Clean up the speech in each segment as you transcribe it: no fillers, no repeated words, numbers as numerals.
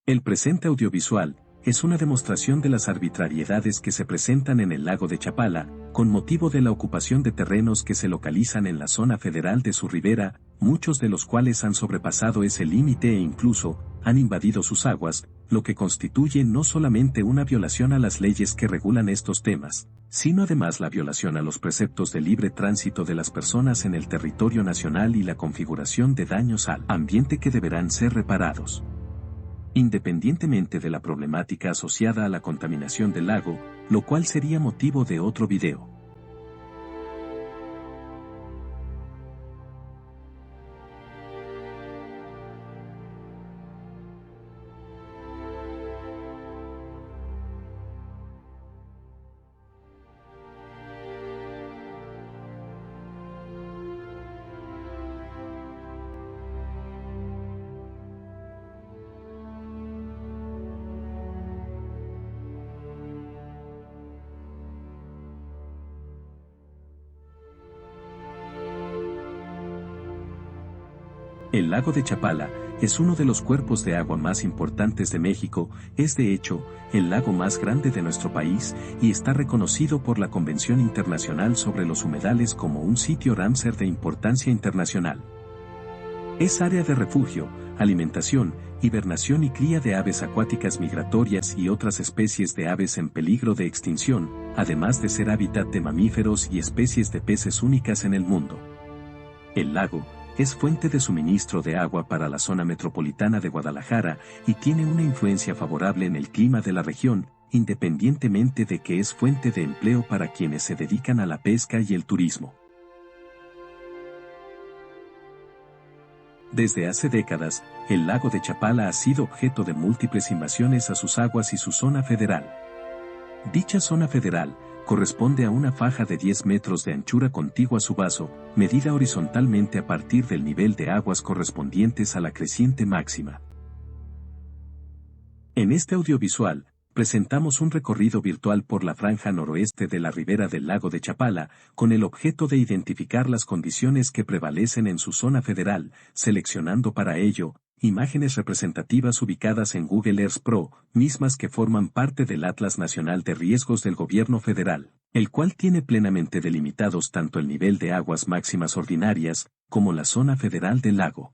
El presente audiovisual es una demostración de las arbitrariedades que se presentan en el lago de Chapala, con motivo de la ocupación de terrenos que se localizan en la zona federal de su ribera, muchos de los cuales han sobrepasado ese límite e incluso han invadido sus aguas, lo que constituye no solamente una violación a las leyes que regulan estos temas, sino además la violación a los preceptos de libre tránsito de las personas en el territorio nacional y la configuración de daños al ambiente que deberán ser reparados. Independientemente de la problemática asociada a la contaminación del lago, lo cual sería motivo de otro video. El lago de Chapala es uno de los cuerpos de agua más importantes de México, es de hecho, el lago más grande de nuestro país y está reconocido por la Convención Internacional sobre los Humedales como un sitio Ramsar de importancia internacional. Es área de refugio, alimentación, hibernación y cría de aves acuáticas migratorias y otras especies de aves en peligro de extinción, además de ser hábitat de mamíferos y especies de peces únicas en el mundo. El lago es fuente de suministro de agua para la zona metropolitana de Guadalajara y tiene una influencia favorable en el clima de la región, independientemente de que es fuente de empleo para quienes se dedican a la pesca y el turismo. Desde hace décadas, el lago de Chapala ha sido objeto de múltiples invasiones a sus aguas y su zona federal. Dicha zona federal corresponde a una faja de 10 metros de anchura contigua a su vaso, medida horizontalmente a partir del nivel de aguas correspondientes a la creciente máxima. En este audiovisual, presentamos un recorrido virtual por la franja noroeste de la ribera del lago de Chapala, con el objeto de identificar las condiciones que prevalecen en su zona federal, seleccionando para ello imágenes representativas ubicadas en Google Earth Pro, mismas que forman parte del Atlas Nacional de Riesgos del Gobierno Federal, el cual tiene plenamente delimitados tanto el nivel de aguas máximas ordinarias, como la zona federal del lago.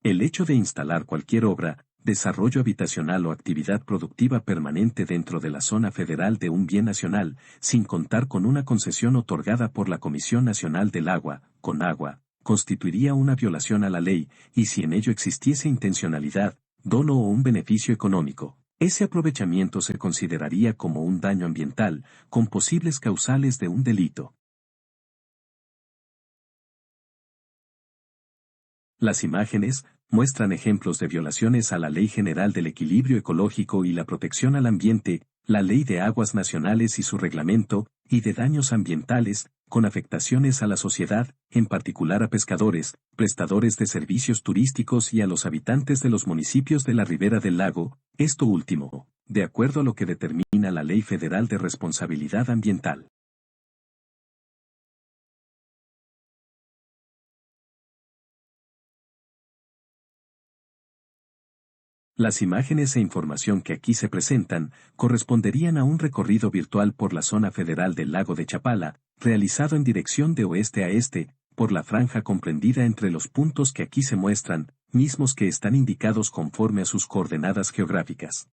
El hecho de instalar cualquier obra, desarrollo habitacional o actividad productiva permanente dentro de la zona federal de un bien nacional, sin contar con una concesión otorgada por la Comisión Nacional del Agua, CONAGUA, constituiría una violación a la ley, y si en ello existiese intencionalidad, dolo o un beneficio económico, ese aprovechamiento se consideraría como un daño ambiental, con posibles causales de un delito. Las imágenes muestran ejemplos de violaciones a la Ley General del Equilibrio Ecológico y la Protección al Ambiente, la Ley de Aguas Nacionales y su reglamento, y de daños ambientales, con afectaciones a la sociedad, en particular a pescadores, prestadores de servicios turísticos y a los habitantes de los municipios de la ribera del lago, esto último, de acuerdo a lo que determina la Ley Federal de Responsabilidad Ambiental. Las imágenes e información que aquí se presentan corresponderían a un recorrido virtual por la zona federal del lago de Chapala, realizado en dirección de oeste a este, por la franja comprendida entre los puntos que aquí se muestran, mismos que están indicados conforme a sus coordenadas geográficas.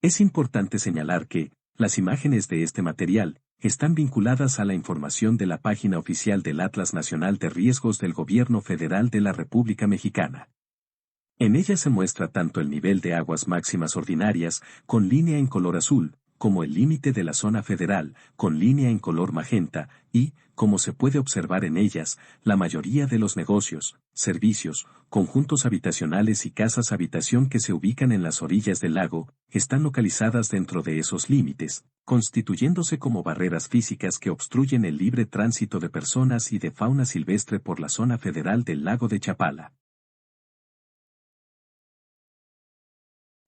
Es importante señalar que, las imágenes de este material, están vinculadas a la información de la página oficial del Atlas Nacional de Riesgos del Gobierno Federal de la República Mexicana. En ella se muestra tanto el nivel de aguas máximas ordinarias, con línea en color azul, como el límite de la zona federal, con línea en color magenta, y, como se puede observar en ellas, la mayoría de los negocios, servicios, conjuntos habitacionales y casas habitación que se ubican en las orillas del lago, están localizadas dentro de esos límites, constituyéndose como barreras físicas que obstruyen el libre tránsito de personas y de fauna silvestre por la zona federal del lago de Chapala.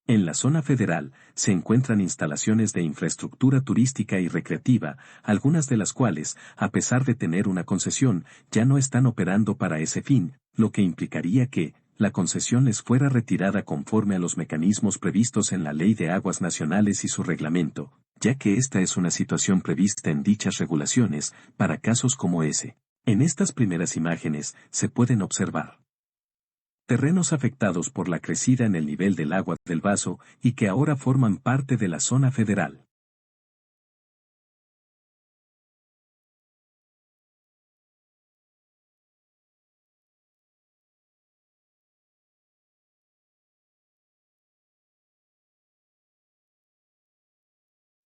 En la zona federal, se encuentran instalaciones de infraestructura turística y recreativa, algunas de las cuales, a pesar de tener una concesión, ya no están operando para ese fin, lo que implicaría que, la concesión les fuera retirada conforme a los mecanismos previstos en la Ley de Aguas Nacionales y su reglamento, ya que esta es una situación prevista en dichas regulaciones, para casos como ese. En estas primeras imágenes, se pueden observar terrenos afectados por la crecida en el nivel del agua del vaso y que ahora forman parte de la zona federal.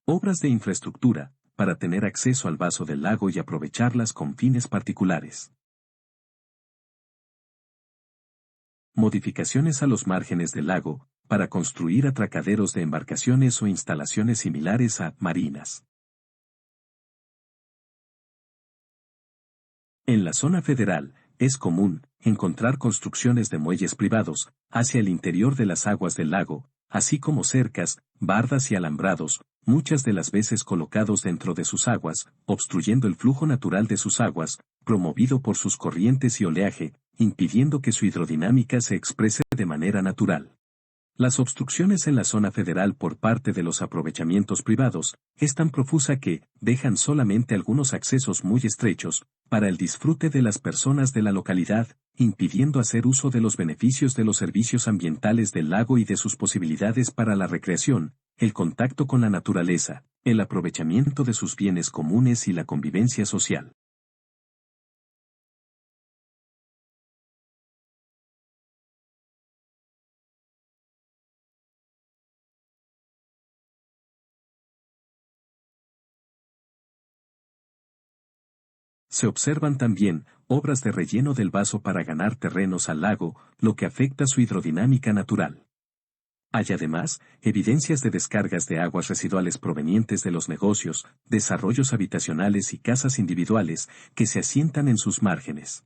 Obras de infraestructura, para tener acceso al vaso del lago y aprovecharlas con fines particulares. Modificaciones a los márgenes del lago, para construir atracaderos de embarcaciones o instalaciones similares a marinas. En la zona federal, es común encontrar construcciones de muelles privados hacia el interior de las aguas del lago, así como cercas, bardas y alambrados, muchas de las veces colocados dentro de sus aguas, obstruyendo el flujo natural de sus aguas, promovido por sus corrientes y oleaje, impidiendo que su hidrodinámica se exprese de manera natural. Las obstrucciones en la zona federal por parte de los aprovechamientos privados es tan profusa que dejan solamente algunos accesos muy estrechos para el disfrute de las personas de la localidad, impidiendo hacer uso de los beneficios de los servicios ambientales del lago y de sus posibilidades para la recreación, el contacto con la naturaleza, el aprovechamiento de sus bienes comunes y la convivencia social. Se observan también obras de relleno del vaso para ganar terrenos al lago, lo que afecta su hidrodinámica natural. Hay además evidencias de descargas de aguas residuales provenientes de los negocios, desarrollos habitacionales y casas individuales que se asientan en sus márgenes.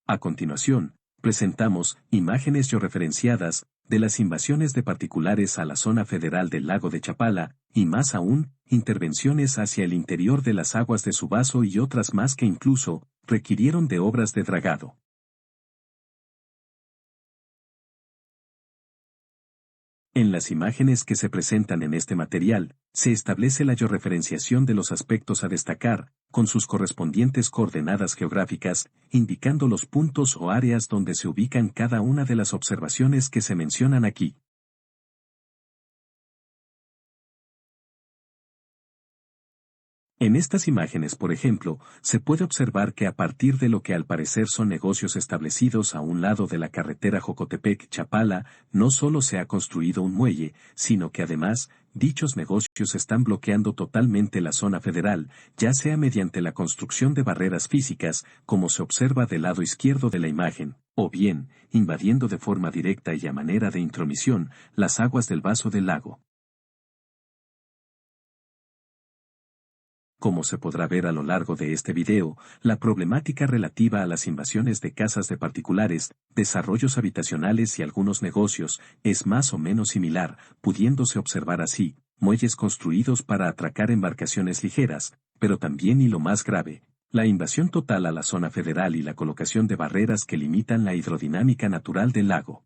A continuación, presentamos imágenes georreferenciadas de las invasiones de particulares a la zona federal del lago de Chapala, y más aún, intervenciones hacia el interior de las aguas de su vaso y otras más que incluso requirieron de obras de dragado. En las imágenes que se presentan en este material, se establece la georreferenciación de los aspectos a destacar, con sus correspondientes coordenadas geográficas, indicando los puntos o áreas donde se ubican cada una de las observaciones que se mencionan aquí. En estas imágenes, por ejemplo, se puede observar que a partir de lo que al parecer son negocios establecidos a un lado de la carretera Jocotepec-Chapala, no solo se ha construido un muelle, sino que además, dichos negocios están bloqueando totalmente la zona federal, ya sea mediante la construcción de barreras físicas, como se observa del lado izquierdo de la imagen, o bien, invadiendo de forma directa y a manera de intromisión, las aguas del vaso del lago. Como se podrá ver a lo largo de este video, la problemática relativa a las invasiones de casas de particulares, desarrollos habitacionales y algunos negocios, es más o menos similar, pudiéndose observar así, muelles construidos para atracar embarcaciones ligeras, pero también y lo más grave, la invasión total a la zona federal y la colocación de barreras que limitan la hidrodinámica natural del lago.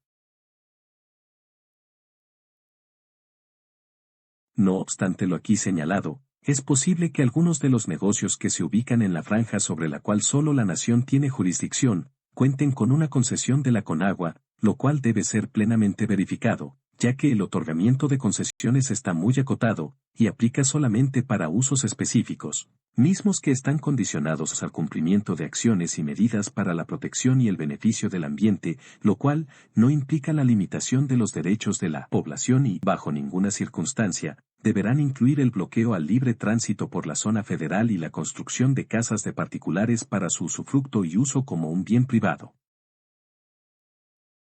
No obstante lo aquí señalado, es posible que algunos de los negocios que se ubican en la franja sobre la cual solo la nación tiene jurisdicción, cuenten con una concesión de la Conagua, lo cual debe ser plenamente verificado, ya que el otorgamiento de concesiones está muy acotado, y aplica solamente para usos específicos, mismos que están condicionados al cumplimiento de acciones y medidas para la protección y el beneficio del ambiente, lo cual no implica la limitación de los derechos de la población y, bajo ninguna circunstancia, deberán incluir el bloqueo al libre tránsito por la zona federal y la construcción de casas de particulares para su usufructo y uso como un bien privado.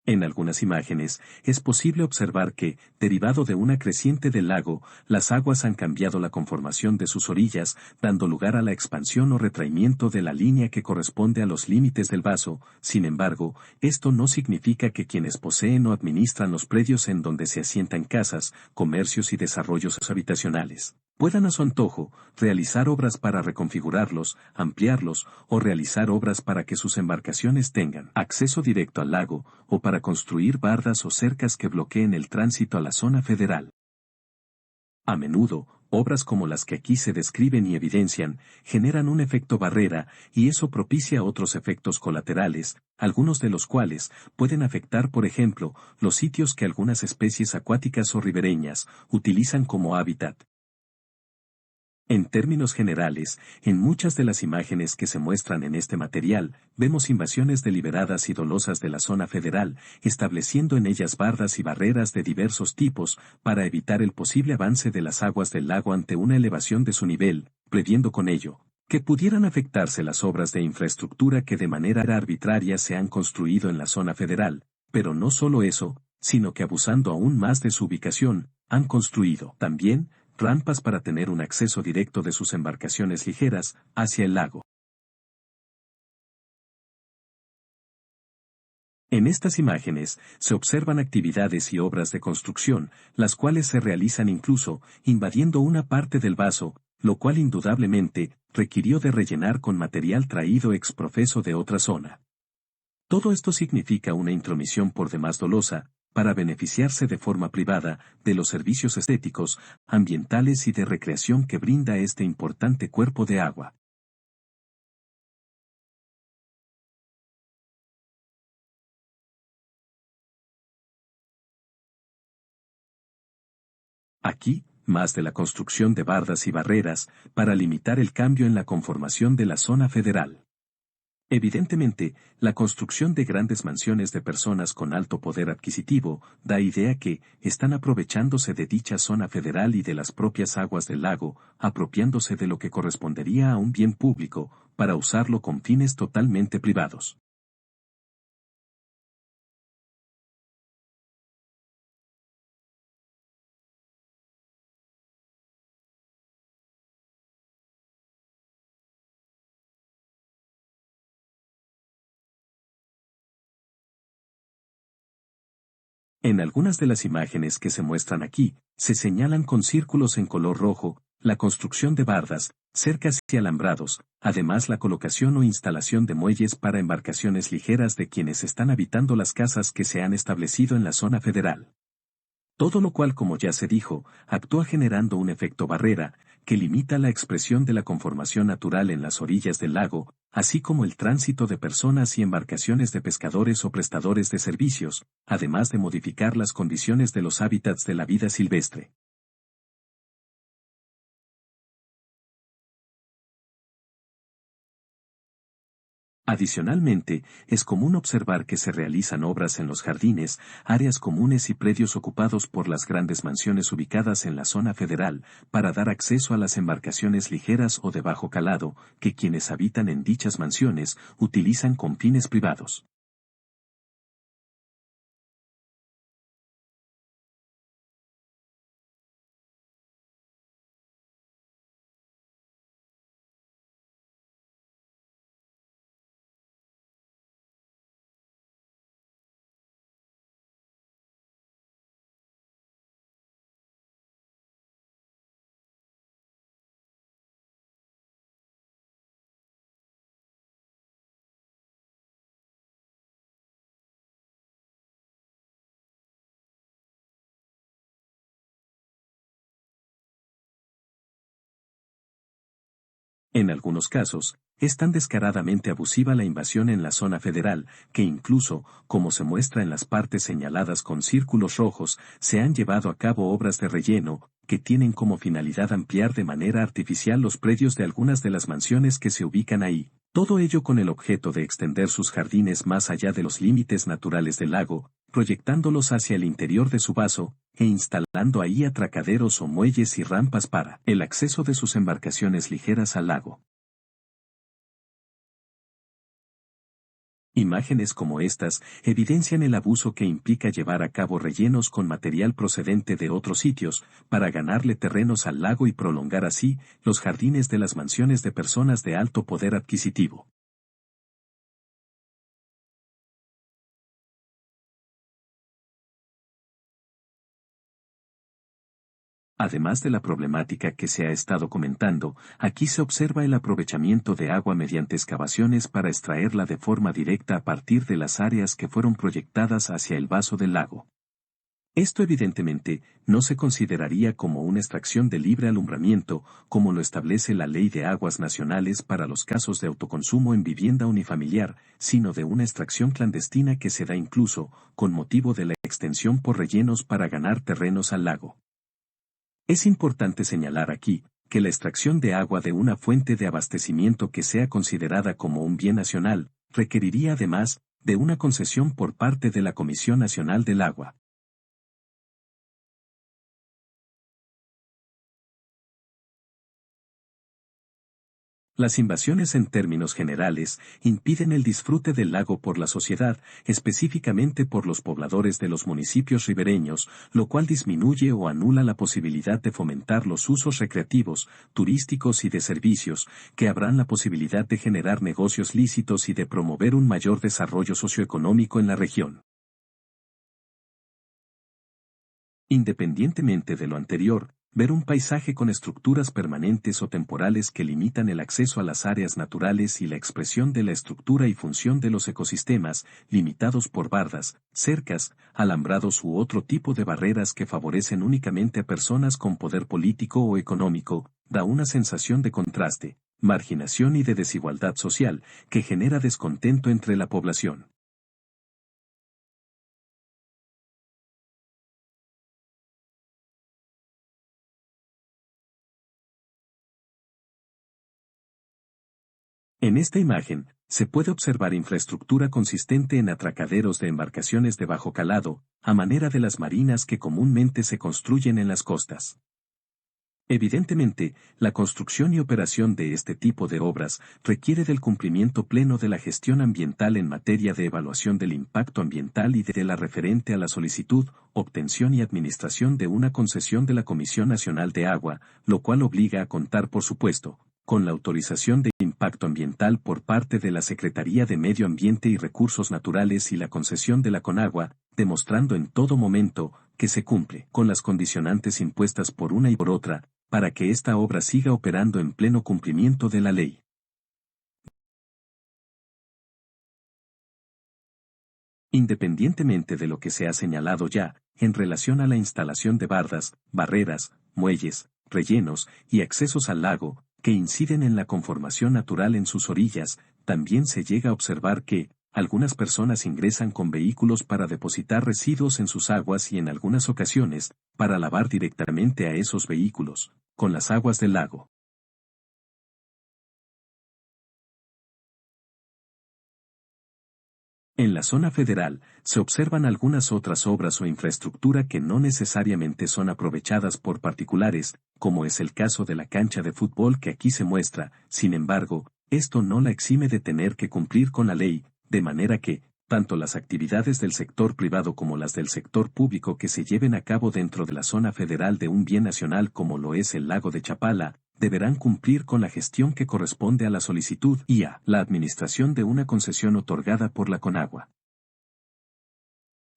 En algunas imágenes, es posible observar que, derivado de una creciente del lago, las aguas han cambiado la conformación de sus orillas, dando lugar a la expansión o retraimiento de la línea que corresponde a los límites del vaso. Sin embargo, esto no significa que quienes poseen o administran los predios en donde se asientan casas, comercios y desarrollos habitacionales puedan a su antojo realizar obras para reconfigurarlos, ampliarlos o realizar obras para que sus embarcaciones tengan acceso directo al lago o para construir bardas o cercas que bloqueen el tránsito a la zona federal. A menudo, obras como las que aquí se describen y evidencian, generan un efecto barrera y eso propicia otros efectos colaterales, algunos de los cuales pueden afectar, por ejemplo, los sitios que algunas especies acuáticas o ribereñas utilizan como hábitat. En términos generales, en muchas de las imágenes que se muestran en este material, vemos invasiones deliberadas y dolosas de la zona federal, estableciendo en ellas bardas y barreras de diversos tipos, para evitar el posible avance de las aguas del lago ante una elevación de su nivel, previendo con ello que pudieran afectarse las obras de infraestructura que de manera arbitraria se han construido en la zona federal, pero no solo eso, sino que abusando aún más de su ubicación, han construido también rampas para tener un acceso directo de sus embarcaciones ligeras hacia el lago. En estas imágenes se observan actividades y obras de construcción, las cuales se realizan incluso invadiendo una parte del vaso, lo cual indudablemente requirió de rellenar con material traído ex profeso de otra zona. Todo esto significa una intromisión por demás dolosa, para beneficiarse de forma privada de los servicios estéticos, ambientales y de recreación que brinda este importante cuerpo de agua. Aquí, más de la construcción de bardas y barreras, para limitar el cambio en la conformación de la zona federal. Evidentemente, la construcción de grandes mansiones de personas con alto poder adquisitivo da idea que están aprovechándose de dicha zona federal y de las propias aguas del lago, apropiándose de lo que correspondería a un bien público, para usarlo con fines totalmente privados. En algunas de las imágenes que se muestran aquí, se señalan con círculos en color rojo, la construcción de bardas, cercas y alambrados, además la colocación o instalación de muelles para embarcaciones ligeras de quienes están habitando las casas que se han establecido en la zona federal. Todo lo cual, como ya se dijo, actúa generando un efecto barrera, que limita la expresión de la conformación natural en las orillas del lago, así como el tránsito de personas y embarcaciones de pescadores o prestadores de servicios, además de modificar las condiciones de los hábitats de la vida silvestre. Adicionalmente, es común observar que se realizan obras en los jardines, áreas comunes y predios ocupados por las grandes mansiones ubicadas en la zona federal, para dar acceso a las embarcaciones ligeras o de bajo calado, que quienes habitan en dichas mansiones utilizan con fines privados. En algunos casos, es tan descaradamente abusiva la invasión en la zona federal, que incluso, como se muestra en las partes señaladas con círculos rojos, se han llevado a cabo obras de relleno, que tienen como finalidad ampliar de manera artificial los predios de algunas de las mansiones que se ubican ahí. Todo ello con el objeto de extender sus jardines más allá de los límites naturales del lago, proyectándolos hacia el interior de su vaso, e instalando ahí atracaderos o muelles y rampas para el acceso de sus embarcaciones ligeras al lago. Imágenes como estas evidencian el abuso que implica llevar a cabo rellenos con material procedente de otros sitios, para ganarle terrenos al lago y prolongar así los jardines de las mansiones de personas de alto poder adquisitivo. Además de la problemática que se ha estado comentando, aquí se observa el aprovechamiento de agua mediante excavaciones para extraerla de forma directa a partir de las áreas que fueron proyectadas hacia el vaso del lago. Esto evidentemente no se consideraría como una extracción de libre alumbramiento, como lo establece la Ley de Aguas Nacionales para los casos de autoconsumo en vivienda unifamiliar, sino de una extracción clandestina que se da incluso, con motivo de la extensión por rellenos para ganar terrenos al lago. Es importante señalar aquí que la extracción de agua de una fuente de abastecimiento que sea considerada como un bien nacional, requeriría además de una concesión por parte de la Comisión Nacional del Agua. Las invasiones en términos generales impiden el disfrute del lago por la sociedad, específicamente por los pobladores de los municipios ribereños, lo cual disminuye o anula la posibilidad de fomentar los usos recreativos, turísticos y de servicios, que habrán la posibilidad de generar negocios lícitos y de promover un mayor desarrollo socioeconómico en la región. Independientemente de lo anterior, ver un paisaje con estructuras permanentes o temporales que limitan el acceso a las áreas naturales y la expresión de la estructura y función de los ecosistemas, limitados por bardas, cercas, alambrados u otro tipo de barreras que favorecen únicamente a personas con poder político o económico, da una sensación de contraste, marginación y de desigualdad social, que genera descontento entre la población. En esta imagen, se puede observar infraestructura consistente en atracaderos de embarcaciones de bajo calado, a manera de las marinas que comúnmente se construyen en las costas. Evidentemente, la construcción y operación de este tipo de obras requiere del cumplimiento pleno de la gestión ambiental en materia de evaluación del impacto ambiental y de la referente a la solicitud, obtención y administración de una concesión de la Comisión Nacional de Agua, lo cual obliga a contar, por supuesto, con la autorización de impacto ambiental por parte de la Secretaría de Medio Ambiente y Recursos Naturales y la concesión de la Conagua, demostrando en todo momento que se cumple con las condicionantes impuestas por una y por otra, para que esta obra siga operando en pleno cumplimiento de la ley. Independientemente de lo que se ha señalado ya, en relación a la instalación de bardas, barreras, muelles, rellenos y accesos al lago, que inciden en la conformación natural en sus orillas, también se llega a observar que, algunas personas ingresan con vehículos para depositar residuos en sus aguas y en algunas ocasiones, para lavar directamente a esos vehículos, con las aguas del lago. En la zona federal, se observan algunas otras obras o infraestructura que no necesariamente son aprovechadas por particulares, como es el caso de la cancha de fútbol que aquí se muestra. Sin embargo, esto no la exime de tener que cumplir con la ley, de manera que, tanto las actividades del sector privado como las del sector público que se lleven a cabo dentro de la zona federal de un bien nacional como lo es el lago de Chapala, deberán cumplir con la gestión que corresponde a la solicitud y a la administración de una concesión otorgada por la Conagua.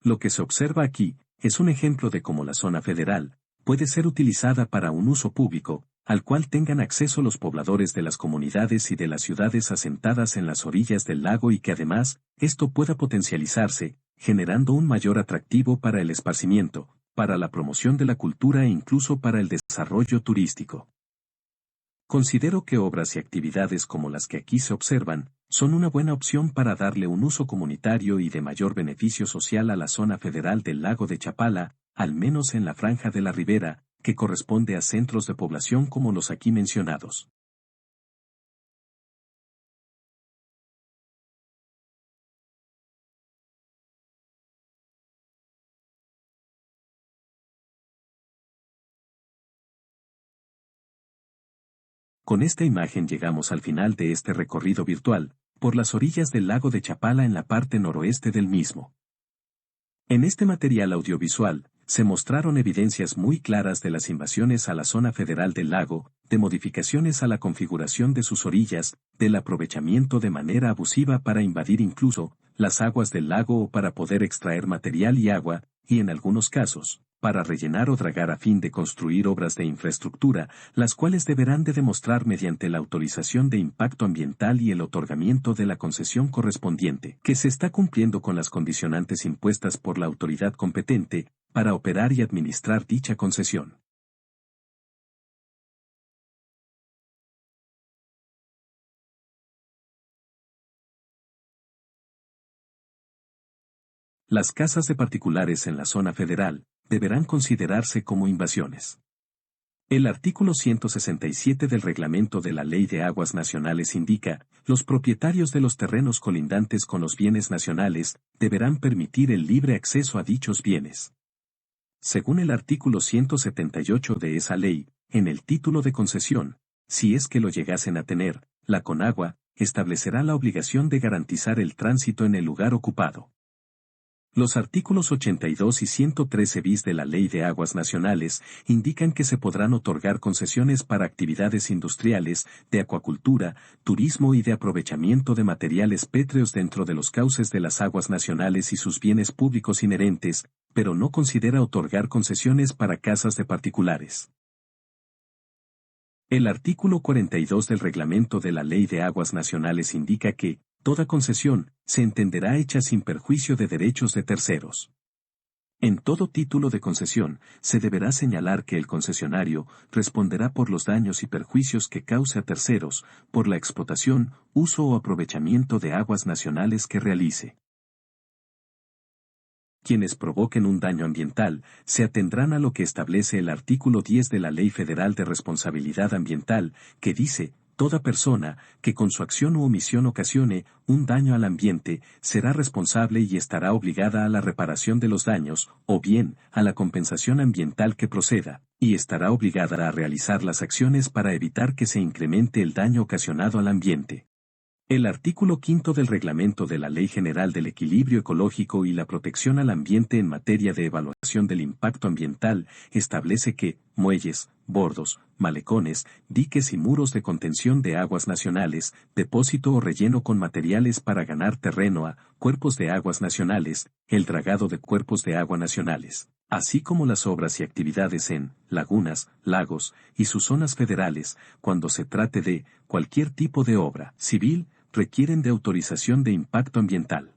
Lo que se observa aquí es un ejemplo de cómo la zona federal puede ser utilizada para un uso público, al cual tengan acceso los pobladores de las comunidades y de las ciudades asentadas en las orillas del lago y que además, esto pueda potencializarse, generando un mayor atractivo para el esparcimiento, para la promoción de la cultura e incluso para el desarrollo turístico. Considero que obras y actividades como las que aquí se observan, son una buena opción para darle un uso comunitario y de mayor beneficio social a la zona federal del lago de Chapala, al menos en la franja de la ribera, que corresponde a centros de población como los aquí mencionados. Con esta imagen llegamos al final de este recorrido virtual, por las orillas del lago de Chapala en la parte noroeste del mismo. En este material audiovisual, se mostraron evidencias muy claras de las invasiones a la zona federal del lago, de modificaciones a la configuración de sus orillas, del aprovechamiento de manera abusiva para invadir incluso las aguas del lago o para poder extraer material y agua, y en algunos casos, para rellenar o dragar a fin de construir obras de infraestructura, las cuales deberán de demostrar mediante la autorización de impacto ambiental y el otorgamiento de la concesión correspondiente, que se está cumpliendo con las condicionantes impuestas por la autoridad competente, para operar y administrar dicha concesión. Las casas de particulares en la zona federal deberán considerarse como invasiones. El artículo 167 del reglamento de la Ley de Aguas Nacionales indica, los propietarios de los terrenos colindantes con los bienes nacionales deberán permitir el libre acceso a dichos bienes. Según el artículo 178 de esa ley, en el título de concesión, si es que lo llegasen a tener, la Conagua establecerá la obligación de garantizar el tránsito en el lugar ocupado. Los artículos 82 y 113 bis de la Ley de Aguas Nacionales indican que se podrán otorgar concesiones para actividades industriales, de acuacultura, turismo y de aprovechamiento de materiales pétreos dentro de los cauces de las aguas nacionales y sus bienes públicos inherentes, pero no considera otorgar concesiones para casas de particulares. El artículo 42 del reglamento de la Ley de Aguas Nacionales indica que, toda concesión, se entenderá hecha sin perjuicio de derechos de terceros. En todo título de concesión, se deberá señalar que el concesionario responderá por los daños y perjuicios que cause a terceros, por la explotación, uso o aprovechamiento de aguas nacionales que realice. Quienes provoquen un daño ambiental, se atendrán a lo que establece el artículo 10 de la Ley Federal de Responsabilidad Ambiental, que dice, toda persona, que con su acción u omisión ocasione un daño al ambiente, será responsable y estará obligada a la reparación de los daños, o bien, a la compensación ambiental que proceda, y estará obligada a realizar las acciones para evitar que se incremente el daño ocasionado al ambiente. El artículo 5 del reglamento de la Ley General del Equilibrio Ecológico y la Protección al Ambiente en materia de evaluación del impacto ambiental establece que, muelles, bordos, malecones, diques y muros de contención de aguas nacionales, depósito o relleno con materiales para ganar terreno a cuerpos de aguas nacionales, el dragado de cuerpos de agua nacionales, así como las obras y actividades en lagunas, lagos y sus zonas federales, cuando se trate de cualquier tipo de obra civil, requieren de autorización de impacto ambiental.